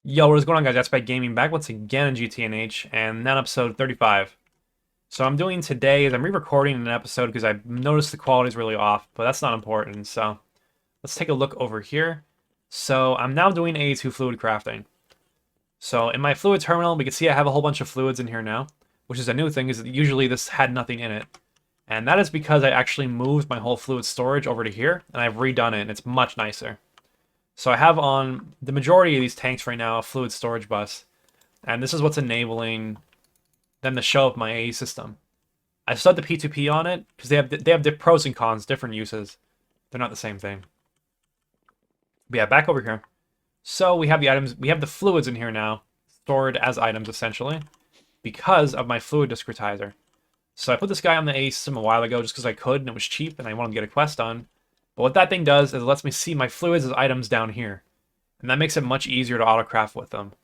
Yo, what is going on, guys? That's by Gaming back once again in GTNH, and now episode 35. So I'm doing today is I'm re-recording an episode because I noticed the quality is really off, but that's not important. So let's take a look over here. So I'm now doing AE2 fluid crafting. So in my fluid terminal, we can see I have a whole bunch of fluids in here now, which is a new thing, is that usually this had nothing in it. And that is because I actually moved my whole fluid storage over to here, and I've redone it, and it's much nicer. So I have on the majority of these tanks right now a fluid storage bus, and this is what's enabling them to show up my AE system. I still have the P2P on it because they have pros and cons, different uses. They're not the same thing. But yeah, back over here. So we have the items, we have the fluids in here now, stored as items essentially, because of my fluid discretizer. So I put this guy on the AE system a while ago just because I could and it was cheap and I wanted to get a quest done. But what that thing does is it lets me see my fluids as items down here. And that makes it much easier to autocraft with them.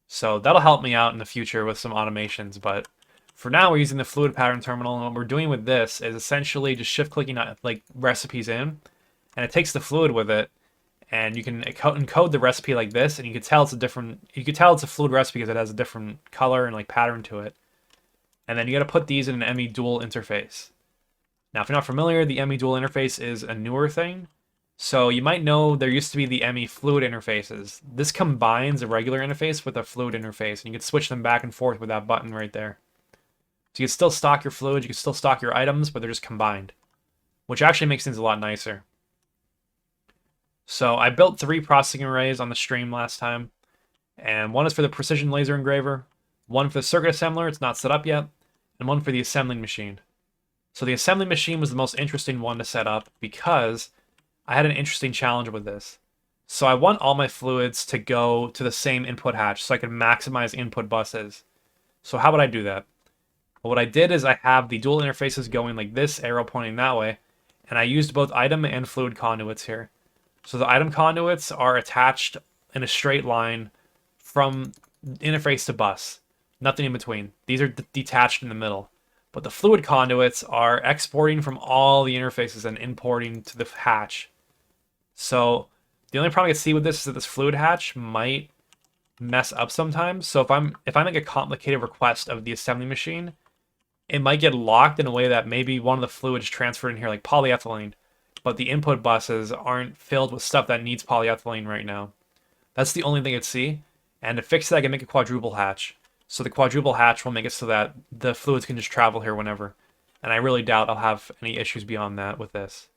So that'll help me out in the future with some automations, but for now we're using the fluid pattern terminal, and what we're doing with this is essentially just shift clicking like recipes in, and it takes the fluid with it, and you can encode the recipe like this, and you can tell it's a fluid recipe because it has a different color and like pattern to it. And then you got to put these in an ME dual interface. Now, if you're not familiar, the ME dual interface is a newer thing. So you might know there used to be the ME fluid interfaces. This combines a regular interface with a fluid interface, and you can switch them back and forth with that button right there. So you can still stock your fluid, you can still stock your items, but they're just combined, which actually makes things a lot nicer. So I built 3 processing arrays on the stream last time, and one is for the precision laser engraver, one for the circuit assembler, it's not set up yet, and one for the assembling machine. So the assembly machine was the most interesting one to set up because I had an interesting challenge with this. So I want all my fluids to go to the same input hatch so I can maximize input buses. So how would I do that? Well, what I did is I have the dual interfaces going like this, arrow pointing that way, and I used both item and fluid conduits here. So the item conduits are attached in a straight line from interface to bus. Nothing in between. These are detached in the middle. But the fluid conduits are exporting from all the interfaces and importing to the hatch. So the only problem I can see with this is that this fluid hatch might mess up sometimes. So if I make a complicated request of the assembly machine, it might get locked in a way that maybe one of the fluids transferred in here, like polyethylene, but the input buses aren't filled with stuff that needs polyethylene right now. That's the only thing I'd see. And to fix that, I can make a quadruple hatch. So the quadruple hatch will make it so that the fluids can just travel here whenever. And I really doubt I'll have any issues beyond that with this.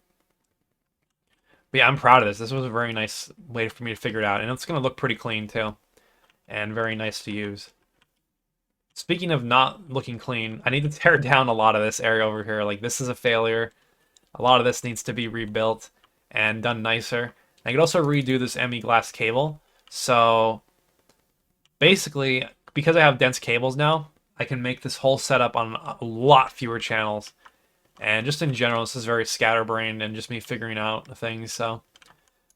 But yeah, I'm proud of this. This was a very nice way for me to figure it out. And it's going to look pretty clean too. And very nice to use. Speaking of not looking clean, I need to tear down a lot of this area over here. Like, this is a failure. A lot of this needs to be rebuilt and done nicer. I could also redo this ME glass cable. So basically, because I have dense cables now, I can make this whole setup on a lot fewer channels. And just in general, this is very scatterbrained and just me figuring out things. So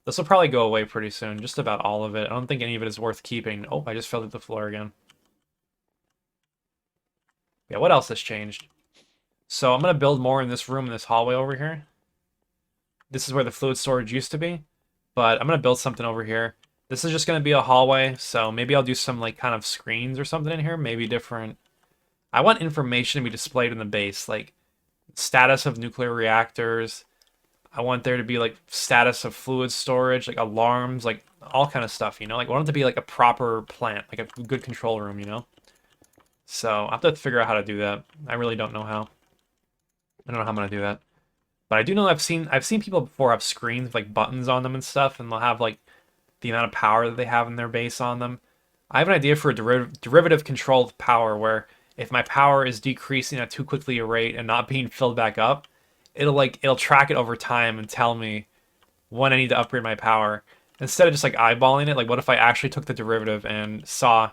this will probably go away pretty soon, just about all of it. I don't think any of it is worth keeping. Oh, I just fell to the floor again. Yeah, what else has changed? So I'm going to build more in this room, in this hallway over here. This is where the fluid storage used to be, but I'm going to build something over here. This is just going to be a hallway, so maybe I'll do some like kind of screens or something in here, maybe different. I want information to be displayed in the base, like status of nuclear reactors. I want there to be like status of fluid storage, like alarms, like all kind of stuff, you know? Like I want it to be like a proper plant, like a good control room, you know? So I have to figure out how to do that. I really don't know how. I don't know how I'm gonna do that. But I do know I've seen people before have screens with like buttons on them and stuff, and they'll have like the amount of power that they have in their base on them. I have an idea for a derivative controlled power where if my power is decreasing at too quickly a rate and not being filled back up, it'll track it over time and tell me when I need to upgrade my power. Instead of just like eyeballing it, like what if I actually took the derivative and saw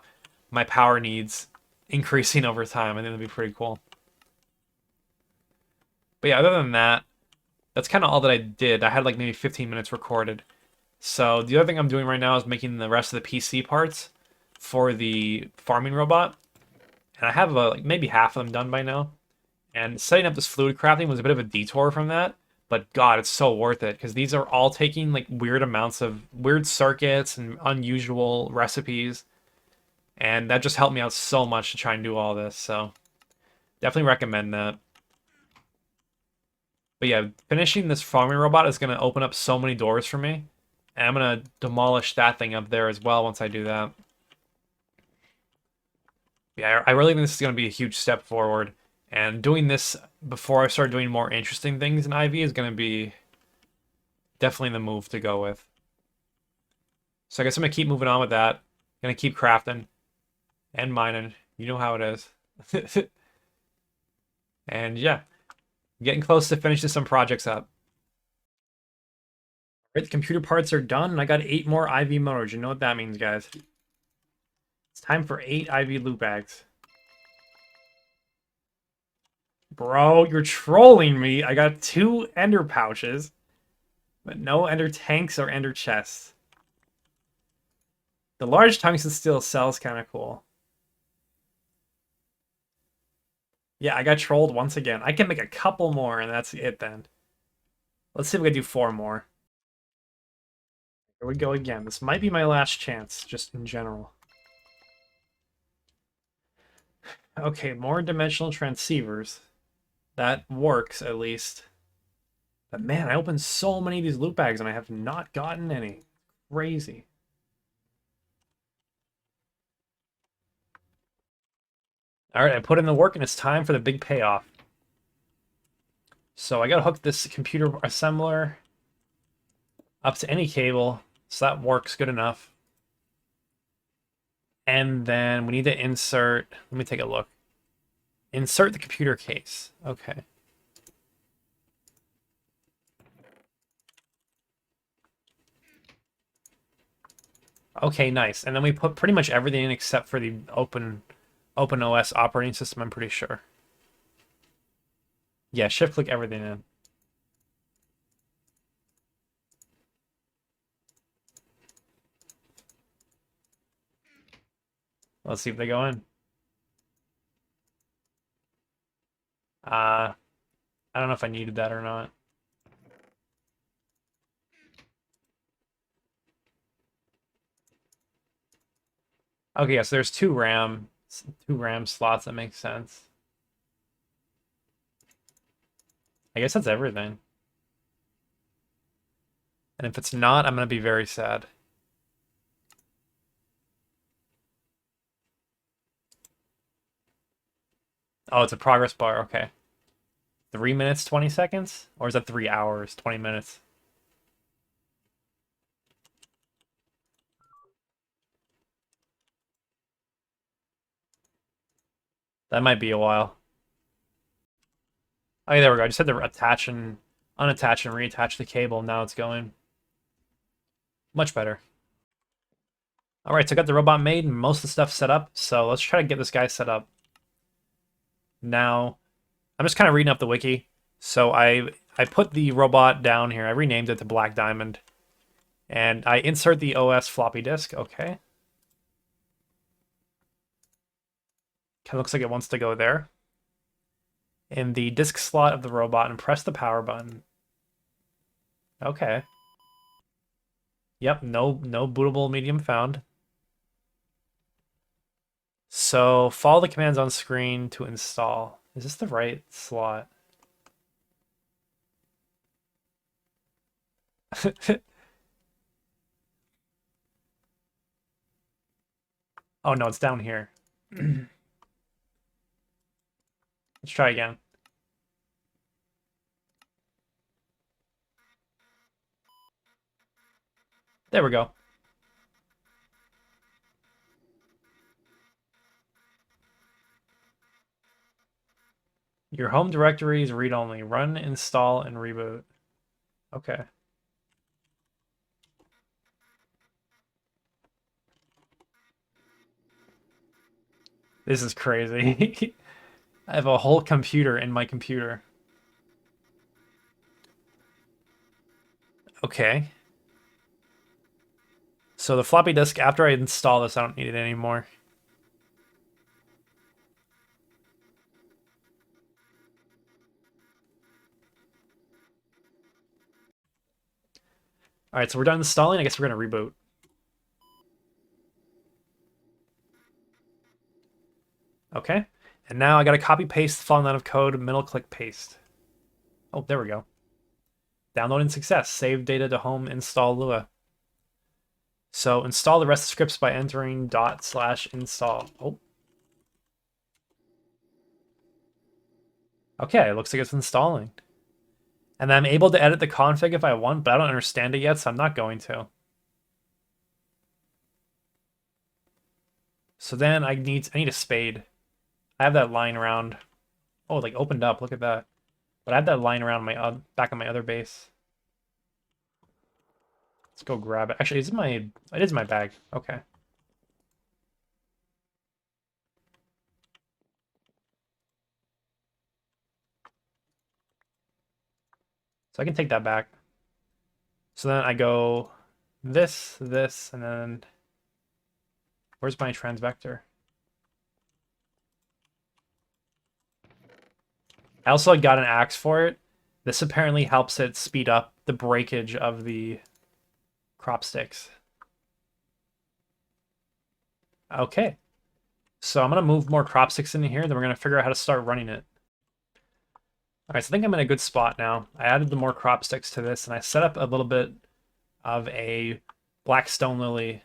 my power needs increasing over time? I think that'd be pretty cool. But yeah, other than that, that's kind of all that I did. I had like maybe 15 minutes recorded. So the other thing I'm doing right now is making the rest of the PC parts for the farming robot. And I have like maybe half of them done by now. And setting up this fluid crafting was a bit of a detour from that. But God, it's so worth it because these are all taking like weird amounts of weird circuits and unusual recipes. And that just helped me out so much to try and do all this. So definitely recommend that. But yeah, finishing this farming robot is going to open up so many doors for me. And I'm going to demolish that thing up there as well once I do that. Yeah, I really think this is going to be a huge step forward. And doing this before I start doing more interesting things in IV is going to be definitely the move to go with. So I guess I'm going to keep moving on with that. Going to keep crafting and mining. You know how it is. And yeah, getting close to finishing some projects up. Right, the computer parts are done, and I got 8 more IV motors. You know what that means, guys. It's time for 8 IV loot bags. Bro, you're trolling me. I got 2 ender pouches, but no ender tanks or ender chests. The large tungsten steel cell is kind of cool. Yeah, I got trolled once again. I can make a couple more, and that's it then. Let's see if we can do 4 more. Here we go again. This might be my last chance, just in general. Okay, more dimensional transceivers. That works, at least. But man, I opened so many of these loot bags, and I have not gotten any. Crazy. Alright, I put in the work, and it's time for the big payoff. So I gotta hook this computer assembler up to any cable, so that works good enough. And then we need to insert, let me take a look. Insert the computer case. Okay. Okay, nice. And then we put pretty much everything in except for the open OS operating system, I'm pretty sure. Yeah, shift click everything in. Let's see if they go in. I don't know if I needed that or not. Okay, yes, there's 2 RAM slots. That makes sense. I guess that's everything. And if it's not, I'm gonna be very sad. Oh, it's a progress bar. Okay. 3 minutes, 20 seconds? Or is that 3 hours, 20 minutes? That might be a while. Okay, there we go. I just had to attach and unattach and reattach the cable. Now it's going. Much better. Alright, so I got the robot made and most of the stuff set up. So let's try to get this guy set up. Now, I'm just kind of reading up the wiki. So I put the robot down here. I renamed it to Black Diamond. And I insert the OS floppy disk. Okay. Kind of looks like it wants to go there. In the disk slot of the robot and press the power button. Okay. Yep, no bootable medium found. So follow the commands on screen to install. Is this the right slot? Oh no, it's down here. Let's try again. There we go. Your home directory is read-only. Run, install, and reboot. Okay. This is crazy. I have a whole computer in my computer. Okay. So the floppy disk, after I install this, I don't need it anymore. Alright, so we're done installing. I guess we're going to reboot. Okay. And now I got to copy paste the following line of code, middle click paste. Oh, there we go. Downloading success. Save data to home, install Lua. So install the rest of the scripts by entering /install. Oh. Okay, it looks like it's installing. And I'm able to edit the config if I want, but I don't understand it yet, so I'm not going to. So then I need a spade. I have that lying around. Oh, it like opened up. Look at that. But I have that lying around my back on my other base. Let's go grab it. Actually, it is my bag. Okay. So I can take that back. So then I go this, and then where's my transvector? I also got an axe for it. This apparently helps it speed up the breakage of the crop sticks. Okay. So I'm going to move more crop sticks in here, then we're going to figure out how to start running it. Alright, so I think I'm in a good spot now. I added the more crop sticks to this, and I set up a little bit of a black stone lily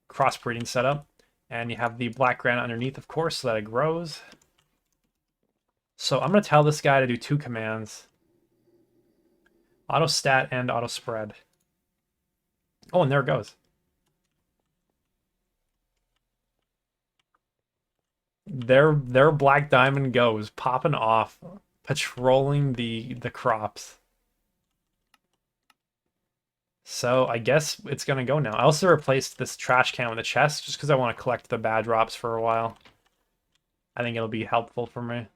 crossbreeding setup. And you have the black granite underneath, of course, so that it grows. So I'm going to tell this guy to do 2 commands. Auto stat and auto spread. Oh, and there it goes. Their black diamond goes, popping off, patrolling the crops. So I guess it's gonna go now. I also replaced this trash can with a chest just because I want to collect the bad drops for a while. I think it'll be helpful for me.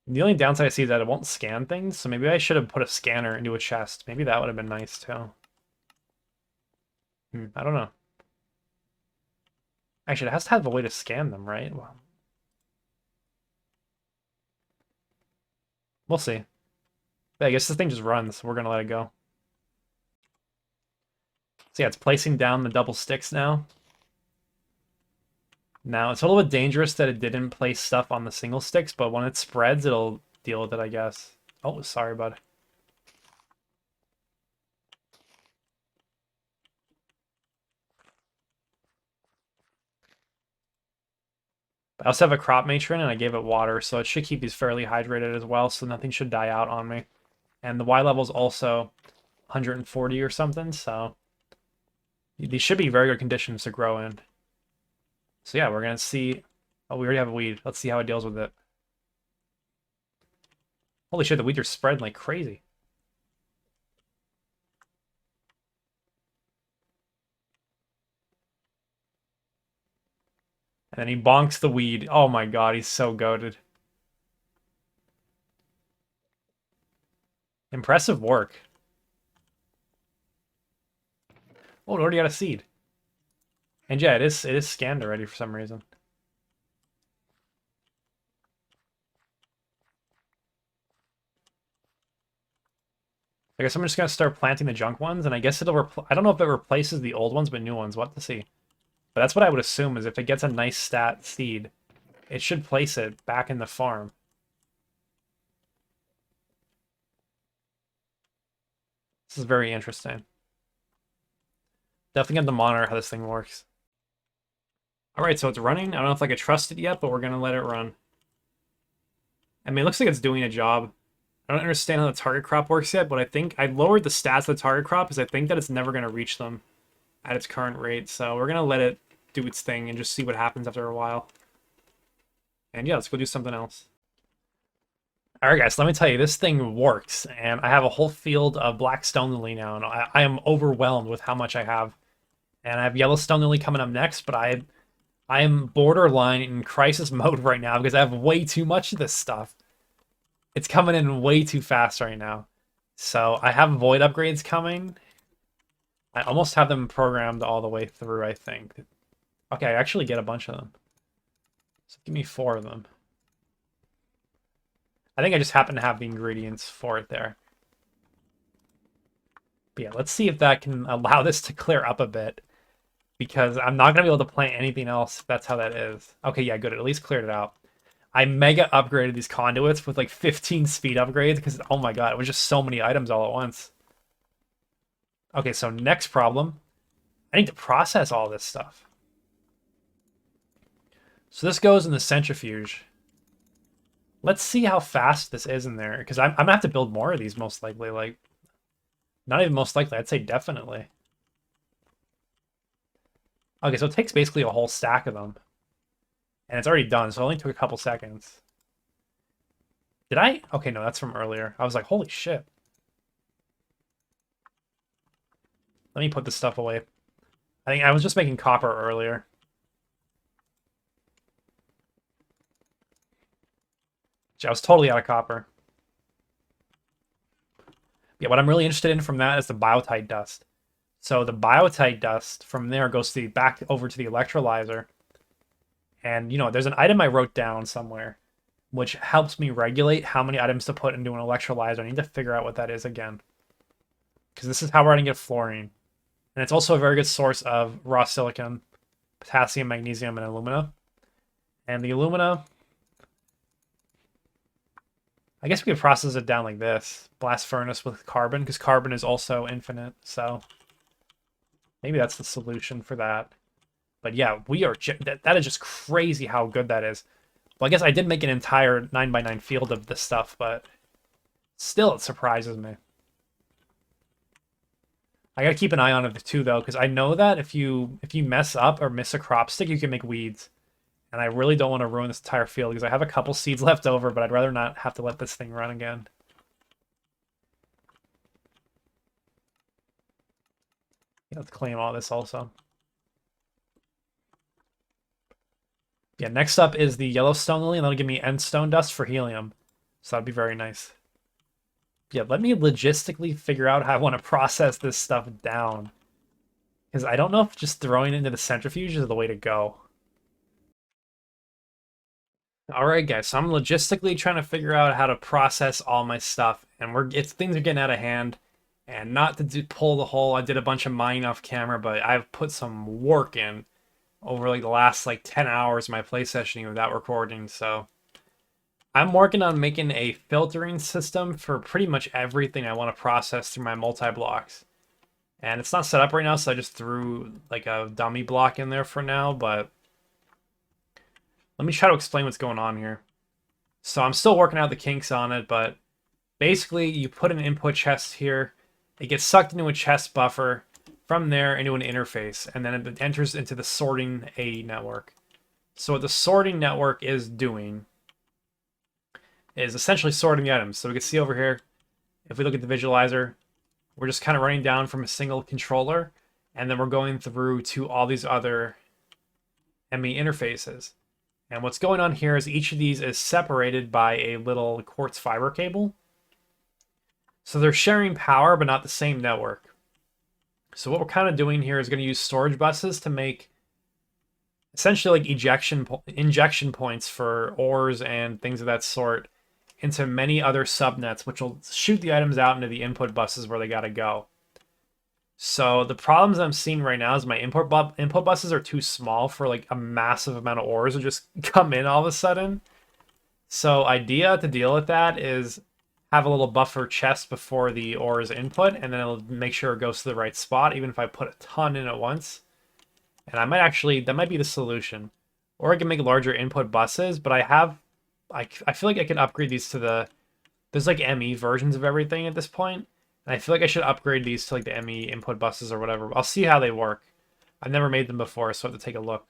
The only downside I see is that it won't scan things, so maybe I should have put a scanner into a chest. Maybe that would have been nice too. I don't know. Actually, it has to have a way to scan them, right? Well, we'll see. But I guess this thing just runs, so we're gonna let it go. So yeah, it's placing down the double sticks now. Now, it's a little bit dangerous that it didn't place stuff on the single sticks, but when it spreads, it'll deal with it, I guess. Oh, sorry, bud. I also have a crop matron, and I gave it water, so it should keep these fairly hydrated as well, so nothing should die out on me. And the Y level is also 140 or something, so these should be very good conditions to grow in. So yeah, we're going to see... Oh, we already have a weed. Let's see how it deals with it. Holy shit, the weeds are spreading like crazy. And then he bonks the weed. Oh my god, he's so goated. Impressive work. Oh, it already got a seed. And yeah, it is scanned already for some reason. I guess I'm just gonna start planting the junk ones, and I guess it'll I don't know if it replaces the old ones, but new ones. We'll have to see. But that's what I would assume, is if it gets a nice stat seed, it should place it back in the farm. This is very interesting. Definitely have to monitor how this thing works. Alright, so it's running. I don't know if I could trust it yet, but we're gonna let it run. I mean, it looks like it's doing a job. I don't understand how the target crop works yet, but I think I lowered the stats of the target crop because I think that it's never going to reach them at its current rate. So we're going to let it do its thing and just see what happens after a while. And yeah, let's go do something else. Alright guys, let me tell you, this thing works. And I have a whole field of black stone lily now, and I am overwhelmed with how much I have. And I have yellow stone lily coming up next, but I am borderline in crisis mode right now because I have way too much of this stuff. It's coming in way too fast right now. So I have void upgrades coming. I almost have them programmed all the way through, I think. Okay, I actually get a bunch of them. So give me 4 of them. I think I just happen to have the ingredients for it there. But yeah, let's see if that can allow this to clear up a bit. Because I'm not going to be able to plant anything else if that's how that is. Okay, yeah, good. It at least cleared it out. I mega upgraded these conduits with like 15 speed upgrades because, oh my god, it was just so many items all at once. Okay, so next problem. I need to process all this stuff. So this goes in the centrifuge. Let's see how fast this is in there, because I'm gonna have to build more of these most likely. Like, not even most likely, I'd say definitely. Okay, so it takes basically a whole stack of them. And it's already done, so it only took a couple seconds. Did I? Okay, no, that's from earlier. I was like, holy shit. Let me put this stuff away. I think I was just making copper earlier. I was totally out of copper. Yeah, what I'm really interested in from that is the biotite dust. So the biotite dust from there goes to back over to the electrolyzer. And, you know, there's an item I wrote down somewhere which helps me regulate how many items to put into an electrolyzer. I need to figure out what that is again. Because this is how we're going to get fluorine. And it's also a very good source of raw silicon, potassium, magnesium, and alumina. And the alumina, I guess we could process it down like this. Blast furnace with carbon, because carbon is also infinite. So maybe that's the solution for that. But yeah, we are that is just crazy how good that is. Well, I guess I did make an entire 9x9 field of this stuff, but still it surprises me. I gotta keep an eye on it too, though, because I know that if you mess up or miss a crop stick, you can make weeds. And I really don't want to ruin this entire field, because I have a couple seeds left over, but I'd rather not have to let this thing run again. Yeah, let's claim all this also. Yeah, next up is the Yellowstone Lily, and that'll give me endstone dust for helium. So that'd be very nice. Yeah, let me logistically figure out how I want to process this stuff down. Because I don't know if just throwing it into the centrifuge is the way to go. Alright guys, so I'm logistically trying to figure out how to process all my stuff. And things are getting out of hand. And not to pull the whole, I did a bunch of mining off camera, but I've put some work in over like the last like 10 hours of my play sessioning without recording. So I'm working on making a filtering system for pretty much everything I want to process through my multi-blocks. And it's not set up right now, so I just threw like a dummy block in there for now, but let me try to explain what's going on here. So I'm still working out the kinks on it, but basically you put an input chest here, it gets sucked into a chest buffer, from there into an interface, and then it enters into the sorting AE network. So what the sorting network is doing is essentially sorting the items. So we can see over here, if we look at the visualizer, we're just kind of running down from a single controller, and then we're going through to all these other ME interfaces. And what's going on here is each of these is separated by a little quartz fiber cable. So they're sharing power, but not the same network. So what we're kind of doing here is going to use storage buses to make essentially like injection points for ores and things of that sort into many other subnets, which will shoot the items out into the input buses where they got to go. So the problems I'm seeing right now is my input buses are too small for like a massive amount of ores to just come in all of a sudden. So idea to deal with that is have a little buffer chest before the ore is input, and then it'll make sure it goes to the right spot, even if I put a ton in at once. And I might actually, that might be the solution. Or I can make larger input buses, but I feel like I can upgrade these to there's like ME versions of everything at this point, and I feel like I should upgrade these to like the ME input buses or whatever. I'll see how they work. I've never made them before, so I have to take a look.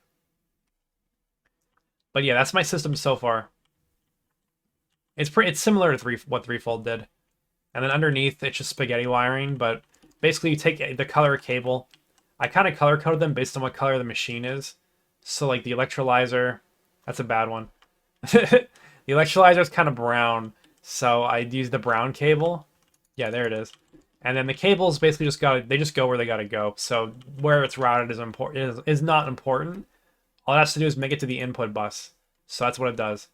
But yeah, that's my system so far. It's similar to what Threefold did. And then underneath, it's just spaghetti wiring, but basically you take the color cable. I kind of color coded them based on what color the machine is. So like the electrolyzer, that's a bad one. The electrolyzer is kind of brown, so I used the brown cable. Yeah, there it is. And then the cables basically they just go where they gotta go. So where it's routed is not important. All it has to do is make it to the input bus. So that's what it does.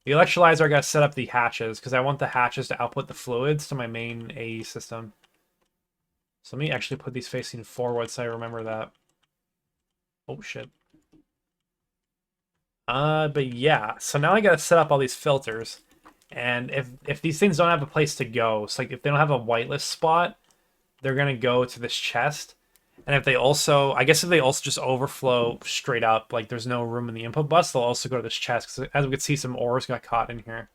The electrolyzer, I gotta set up the hatches, because I want the hatches to output the fluids to my main AE system. So let me actually put these facing forward so I remember that. Oh, shit. But yeah, so now I gotta set up all these filters. And if these things don't have a place to go, so like if they don't have a whitelist spot, they're gonna go to this chest. And if they also, I guess if they also just overflow straight up, like there's no room in the input bus, they'll also go to this chest. Because as we can see, some ores got caught in here.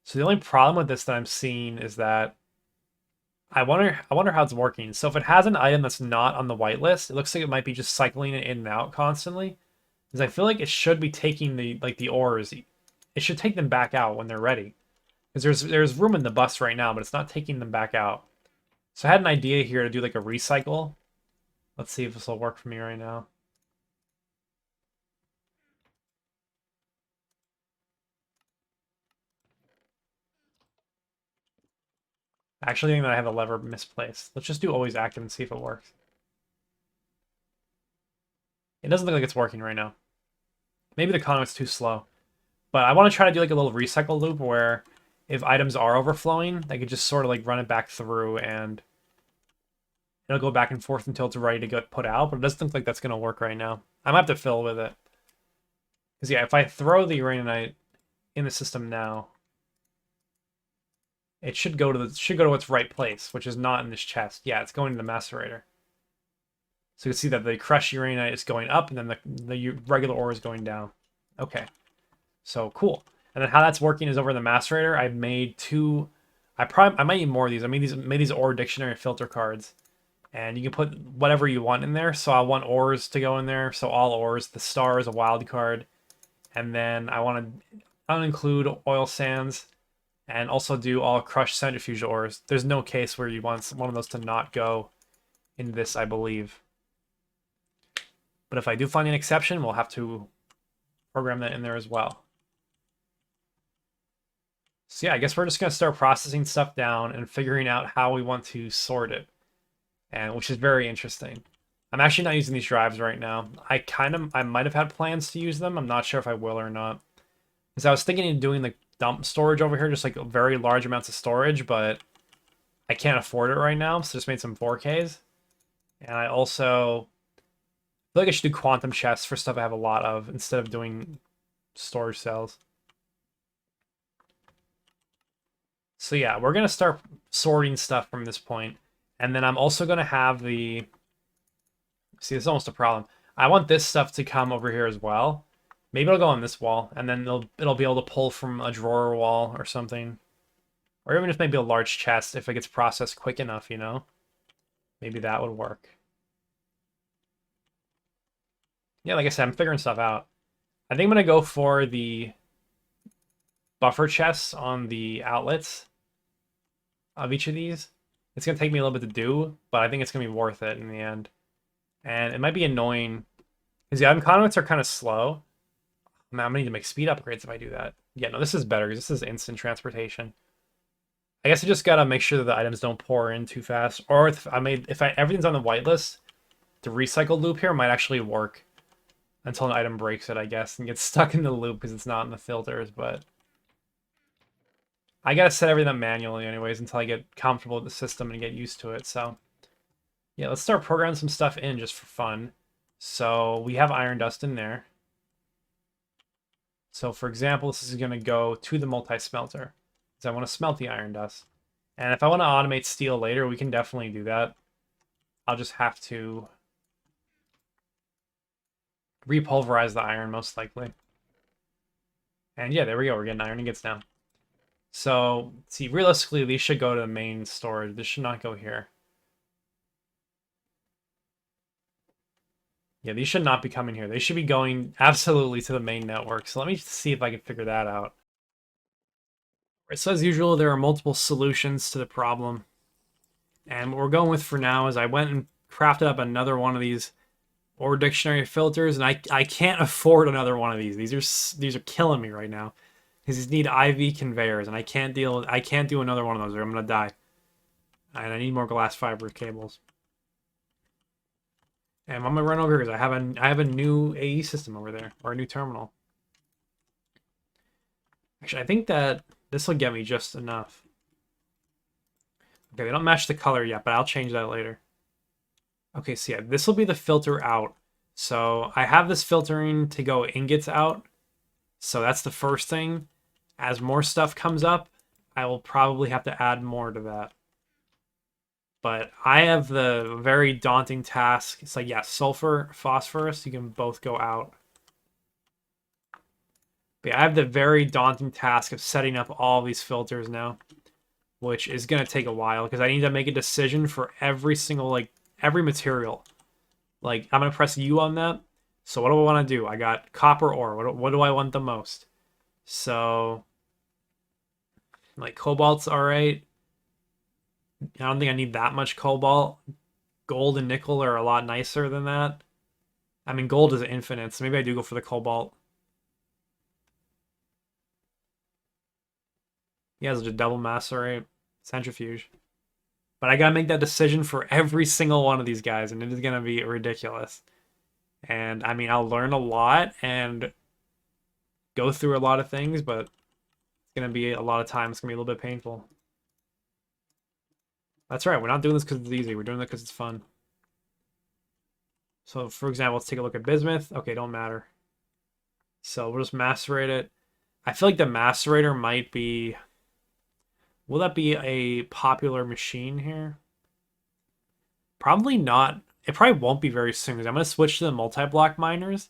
So the only problem with this that I'm seeing is that I wonder how it's working. So if it has an item that's not on the whitelist, it looks like it might be just cycling it in and out constantly. Because I feel like it should be taking the ores. It should take them back out when they're ready. Because there's room in the bus right now, but it's not taking them back out. So I had an idea here to do like a recycle. Let's see if this will work for me right now. I actually think that I have a lever misplaced. Let's just do always active and see if it works. It doesn't look like it's working right now. Maybe the conduit's too slow. But I want to try to do like a little recycle loop where if items are overflowing, I could just sort of like run it back through and it'll go back and forth until it's ready to get put out. But it doesn't look like that's going to work right now. I might have to fill with it. Because yeah, if I throw the uraninite in the system now, it should go to its right place, which is not in this chest. Yeah, it's going to the macerator. So you can see that the crushed uraninite is going up, and then the regular ore is going down. Okay, so cool. And then how that's working is over the macerator. I've made two. I might need more of these. I made these ore dictionary filter cards, and you can put whatever you want in there. So I want ores to go in there. So all ores. The star is a wild card, and then I want to include oil sands, and also do all crushed centrifuge ores. There's no case where you want one of those to not go in this, I believe. But if I do find an exception, we'll have to program that in there as well. So yeah, I guess we're just going to start processing stuff down and figuring out how we want to sort it, and which is very interesting. I'm actually not using these drives right now. I might have had plans to use them. I'm not sure if I will or not. Because I was thinking of doing the dump storage over here, just like very large amounts of storage, but I can't afford it right now, so just made some 4Ks. And I also feel like I should do quantum chests for stuff I have a lot of instead of doing storage cells. So yeah, we're going to start sorting stuff from this point. And then I'm also going to have the... See, this is almost a problem. I want this stuff to come over here as well. Maybe it'll go on this wall, and then it'll be able to pull from a drawer wall or something. Or even if maybe a large chest, if it gets processed quick enough, you know? Maybe that would work. Yeah, like I said, I'm figuring stuff out. I think I'm going to go for the buffer chests on the outlets of each of these. It's going to take me a little bit to do, but I think it's going to be worth it in the end. And it might be annoying, because the item conduits are kind of slow. Man, I'm going to need to make speed upgrades if I do that. Yeah, no, this is better, because this is instant transportation. I guess I just got to make sure that the items don't pour in too fast. Or if everything's on the whitelist, the recycle loop here might actually work until an item breaks it, I guess, and gets stuck in the loop because it's not in the filters, but I gotta set everything up manually anyways until I get comfortable with the system and get used to it. So yeah, let's start programming some stuff in just for fun. So we have iron dust in there. So for example, this is gonna go to the multi-smelter because I want to smelt the iron dust. And if I want to automate steel later, we can definitely do that. I'll just have to repulverize the iron most likely. And yeah, there we go. We're getting iron ingots now. So, see, realistically, these should go to the main storage. This should not go here. Yeah, these should not be coming here. They should be going absolutely to the main network. So let me see if I can figure that out. Right, so as usual, there are multiple solutions to the problem. And what we're going with for now is I went and crafted up another one of these ore dictionary filters, and I can't afford another one of these. These are killing me right now. Because these need IV conveyors, and I can't do another one of those or I'm gonna die. And I need more glass fiber cables. And I'm gonna run over here because I have a new AE system over there, or a new terminal. Actually, I think that this will get me just enough. Okay, they don't match the color yet, but I'll change that later. Okay, so yeah, this will be the filter out. So I have this filtering to go ingots out. So that's the first thing. As more stuff comes up, I will probably have to add more to that. But I have the very daunting task. It's like, yeah, sulfur, phosphorus, you can both go out. But yeah, I have the very daunting task of setting up all these filters now, which is going to take a while because I need to make a decision for every single, like, every material. Like, I'm going to press U on that. So what do I want to do? I got copper ore. What do I want the most? So, like, cobalt's all right. I don't think I need that much cobalt. Gold and nickel are a lot nicer than that. I mean, gold is infinite, so maybe I do go for the cobalt. He has a double macerate, centrifuge. But I gotta make that decision for every single one of these guys, and it is gonna be ridiculous. And I mean, I'll learn a lot and go through a lot of things, but it's gonna be a lot of time. It's gonna be a little bit painful. That's right, we're not doing this because it's easy. We're doing it because it's fun. So, for example, let's take a look at bismuth. Okay, don't matter. So we'll just macerate it. I feel like the macerator might be... Will that be a popular machine here? Probably not. It probably won't be very soon because I'm going to switch to the multi-block miners,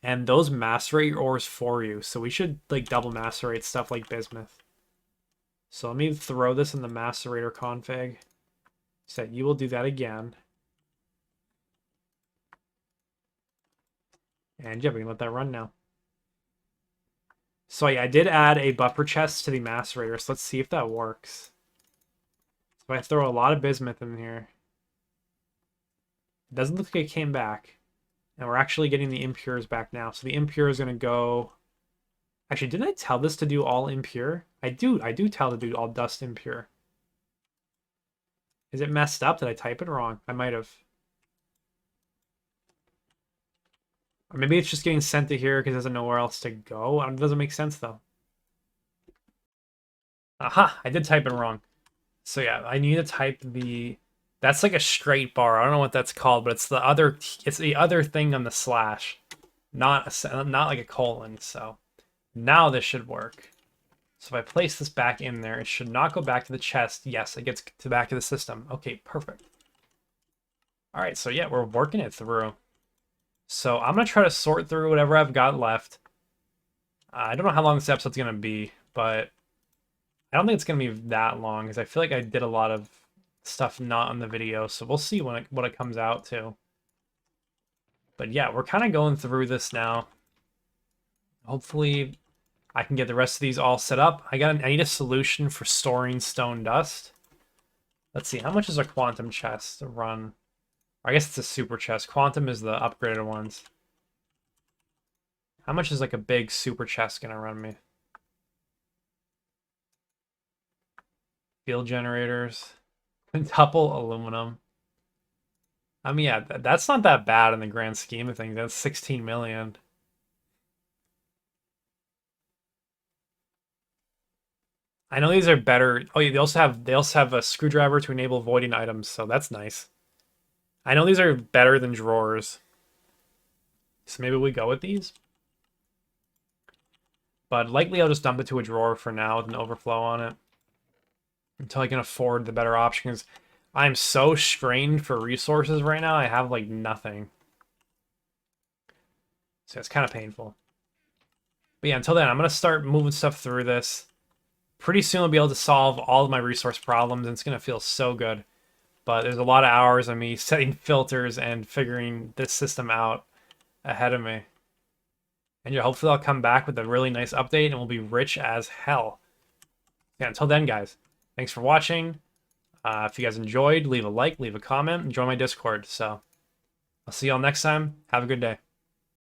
and those macerate your ores for you. So we should like double macerate stuff like bismuth. So let me throw this in the macerator config. So you will do that again. And yeah, we can let that run now. So yeah, I did add a buffer chest to the macerator, so let's see if that works. So I throw a lot of bismuth in here. It doesn't look like it came back. And we're actually getting the impures back now. So the impure is going to go... Actually, didn't I tell this to do all impure? I do tell to do all dust impure. Is it messed up? Did I type it wrong? I might have. Or maybe it's just getting sent to here because it doesn't know where else to go. It doesn't make sense, though. Aha! I did type it wrong. So yeah, I need to type the... That's like a straight bar. I don't know what that's called, but it's the other thing on the slash. Not like a colon, so... Now this should work. So if I place this back in there, it should not go back to the chest. Yes, it gets back to the system. Okay, perfect. All right, so yeah, we're working it through. So I'm going to try to sort through whatever I've got left. I don't know how long this episode's going to be, but I don't think it's going to be that long because I feel like I did a lot of stuff not on the video. So we'll see what it comes out to. But yeah, we're kind of going through this now. Hopefully I can get the rest of these all set up. I need a solution for storing stone dust. Let's see, how much is a quantum chest to run? I guess it's a super chest. Quantum is the upgraded ones. How much is like a big super chest gonna run me? Field generators. Quintuple aluminum. I mean, yeah, that's not that bad in the grand scheme of things. That's 16 million. I know these are better. Oh, yeah, they also have a screwdriver to enable voiding items, so that's nice. I know these are better than drawers. So maybe we go with these. But likely I'll just dump it to a drawer for now with an overflow on it. Until I can afford the better options. I'm so strained for resources right now, I have like nothing. So it's kind of painful. But yeah, until then, I'm going to start moving stuff through this. Pretty soon I'll be able to solve all of my resource problems, and it's going to feel so good. But there's a lot of hours of me setting filters and figuring this system out ahead of me. And yeah, hopefully I'll come back with a really nice update, and we'll be rich as hell. Yeah, until then, guys, thanks for watching. If you guys enjoyed, leave a like, leave a comment, and join my Discord. So I'll see y'all next time. Have a good day.